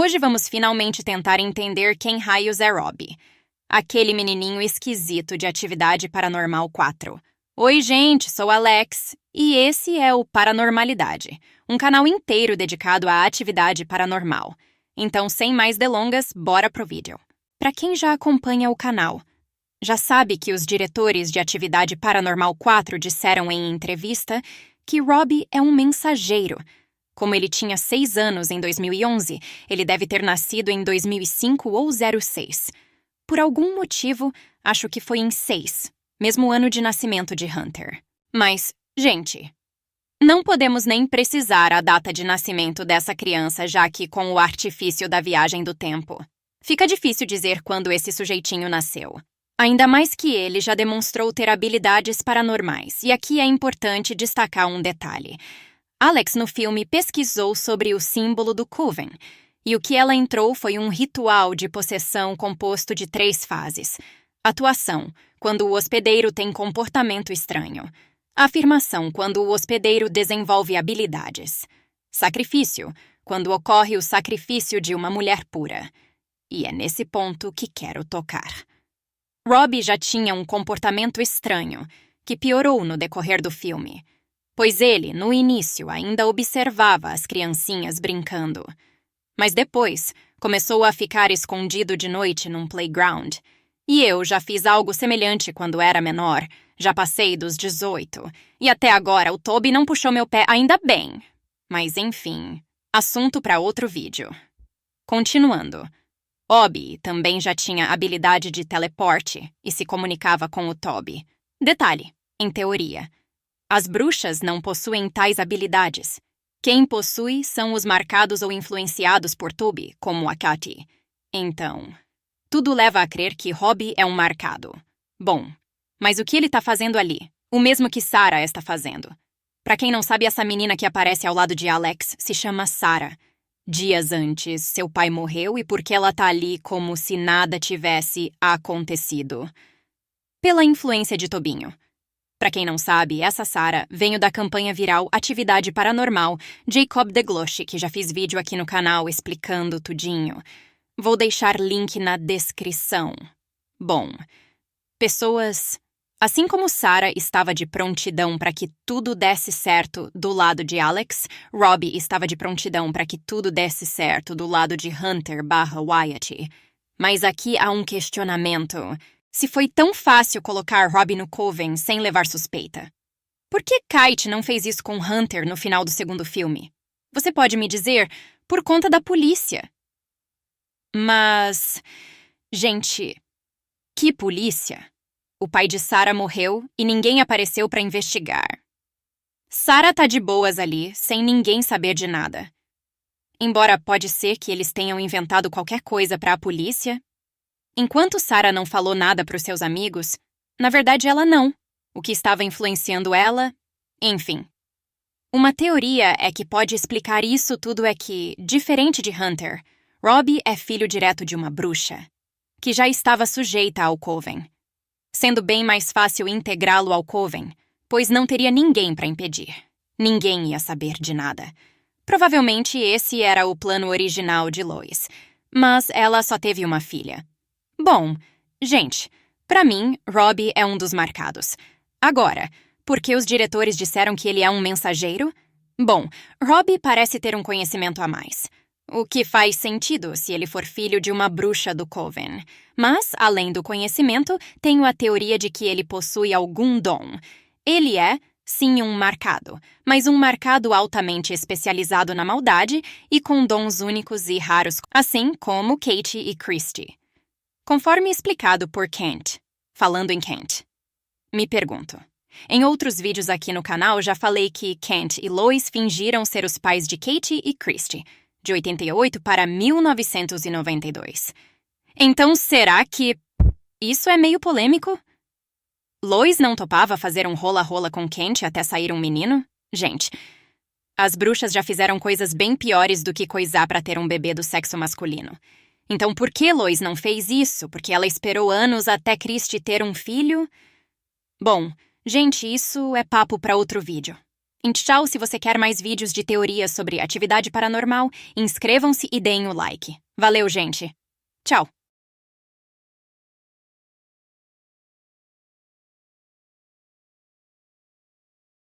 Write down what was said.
Hoje vamos finalmente tentar entender quem raios é Robbie, aquele menininho esquisito de Atividade Paranormal 4. Oi, gente, sou Alex e esse é o Paranormalidade, um canal inteiro dedicado à atividade paranormal. Então, sem mais delongas, bora pro vídeo. Para quem já acompanha o canal, já sabe que os diretores de Atividade Paranormal 4 disseram em entrevista que Robbie é um mensageiro. Como ele tinha 6 anos em 2011, ele deve ter nascido em 2005 ou 06. Por algum motivo, acho que foi em 6, mesmo ano de nascimento de Hunter. Mas, gente, não podemos nem precisar a data de nascimento dessa criança, já que com o artifício da viagem do tempo, fica difícil dizer quando esse sujeitinho nasceu. Ainda mais que ele já demonstrou ter habilidades paranormais, e aqui é importante destacar um detalhe. Alex, no filme, pesquisou sobre o símbolo do Coven, e o que ela entrou foi um ritual de possessão composto de 3 fases. Atuação, quando o hospedeiro tem comportamento estranho. Afirmação, quando o hospedeiro desenvolve habilidades. Sacrifício, quando ocorre o sacrifício de uma mulher pura. E é nesse ponto que quero tocar. Robbie já tinha um comportamento estranho, que piorou no decorrer do filme, pois ele, no início, ainda observava as criancinhas brincando. Mas depois, começou a ficar escondido de noite num playground. E eu já fiz algo semelhante quando era menor, já passei dos 18, e até agora o Toby não puxou meu pé ainda bem. Mas enfim, assunto para outro vídeo. Continuando. Robbie também já tinha habilidade de teleporte e se comunicava com o Toby. Detalhe, em teoria, as bruxas não possuem tais habilidades. Quem possui são os marcados ou influenciados por Toby, como a Katy. Então, tudo leva a crer que Robbie é um marcado. Bom, mas o que ele tá fazendo ali? O mesmo que Sarah está fazendo. Pra quem não sabe, essa menina que aparece ao lado de Alex se chama Sarah. Dias antes, seu pai morreu e porque ela tá ali como se nada tivesse acontecido. Pela influência de Tobinho. Pra quem não sabe, essa Sarah veio da campanha viral Atividade Paranormal Jacob DeGloche, que já fiz vídeo aqui no canal explicando tudinho. Vou deixar link na descrição. Bom, pessoas... Assim como Sarah estava de prontidão para que tudo desse certo do lado de Alex, Robbie estava de prontidão para que tudo desse certo do lado de Hunter/Wyatt. Mas aqui há um questionamento. Se foi tão fácil colocar Robbie no Coven sem levar suspeita, por que Kate não fez isso com Hunter no final do segundo filme? Você pode me dizer, por conta da polícia. Mas... gente, que polícia? O pai de Sarah morreu e ninguém apareceu para investigar. Sarah tá de boas ali, sem ninguém saber de nada. Embora pode ser que eles tenham inventado qualquer coisa para a polícia. Enquanto Sarah não falou nada para os seus amigos, na verdade ela não. O que estava influenciando ela, enfim. Uma teoria é que pode explicar isso tudo é que, diferente de Hunter, Robbie é filho direto de uma bruxa, que já estava sujeita ao Coven, sendo bem mais fácil integrá-lo ao Coven, pois não teria ninguém para impedir. Ninguém ia saber de nada. Provavelmente esse era o plano original de Lois, mas ela só teve uma filha. Bom, gente, para mim, Robbie é um dos marcados. Agora, por que os diretores disseram que ele é um mensageiro? Bom, Robbie parece ter um conhecimento a mais. O que faz sentido se ele for filho de uma bruxa do Coven. Mas, além do conhecimento, tenho a teoria de que ele possui algum dom. Ele é, sim, um marcado, mas um marcado altamente especializado na maldade e com dons únicos e raros, assim como Katie e Christy. Conforme explicado por Kent, falando em Kent, me pergunto. Em outros vídeos aqui no canal já falei que Kent e Lois fingiram ser os pais de Katie e Christy, de 88 para 1992. Então, será que... isso é meio polêmico? Lois não topava fazer um rola-rola com Kent até sair um menino? Gente, as bruxas já fizeram coisas bem piores do que coisar para ter um bebê do sexo masculino. Então, por que Lois não fez isso? Porque ela esperou anos até Christy ter um filho? Bom, gente, isso é papo para outro vídeo. E tchau, se você quer mais vídeos de teorias sobre atividade paranormal, inscrevam-se e deem o like. Valeu, gente! Tchau!